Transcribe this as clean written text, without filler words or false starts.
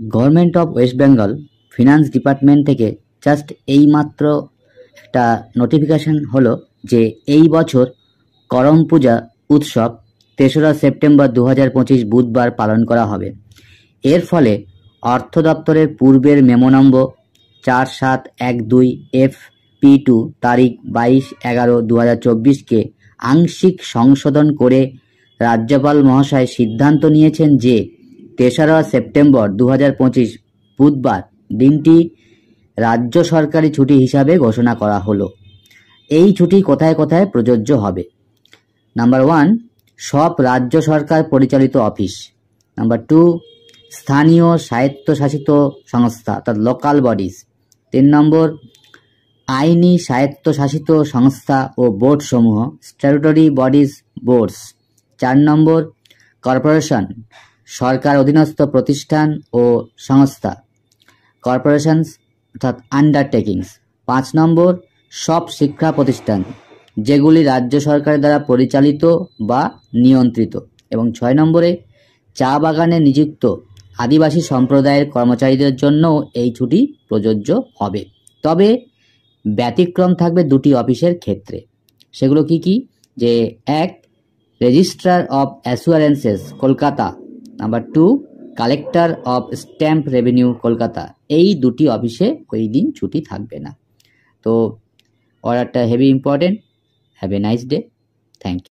Government of West Bengal finance department থেকে just এইমাত্র একটা নোটিফিকেশন হলো যে এই বছর করম পূজা উৎসব ৩রা সেপ্টেম্বর ২০২৫ বুধবার পালন করা হবে। এর ফলে অর্থ দপ্তরের পূর্বের মেমো নম্বর ৪৭১২ FP2 তারিখ ২২/১১/২০২৪-কে আংশিক সংশোধন করে রাজ্যপাল মহাশয় সিদ্ধান্ত নিয়েছেন যে ৩রা সেপ্টেম্বর ২০২৫ বুধবার দিনটি রাজ্য সরকারি ছুটি হিসাবে ঘোষণা করা হলো। এই ছুটি কোথায় কোথায় প্রযোজ্য হবে? নাম্বার 1, সব রাজ্য সরকার পরিচালিত অফিস। নাম্বার 2, স্থানীয় স্বায়ত্তশাসিত সংস্থা অর্থাৎ লোকাল বডিজ। 3 নম্বর, আইনি স্বায়ত্তশাসিত সংস্থা ও বোর্ড সমূহ স্ট্যাটুটরি বডিজ বোর্ডস। 4 নম্বর, কর্পোরেশন সরকার অধীনস্থ প্রতিষ্ঠান ও সংস্থা কর্পোরেশনস অর্থাৎ আন্ডারটেকিংস। 5 নম্বর, সব শিক্ষা প্রতিষ্ঠান যেগুলি রাজ্য সরকারের দ্বারা পরিচালিত বা নিয়ন্ত্রিত। এবং 6 নম্বরে, চা বাগানে নিযুক্ত আদিবাসী সম্প্রদায়ের কর্মচারীদের জন্য এই ছুটি প্রযোজ্য হবে। তবে ব্যতিক্রম থাকবে দুটি অফিসের ক্ষেত্রে। সেগুলো কি কি? যে 1, registrar of assurances Kolkata. Number 2, collector of stamp revenue Kolkata. এই দুটি অফিসে ওই দিন ছুটি থাকবে না। তো অর্ডারটা heavy important. Have a nice day. Thank you.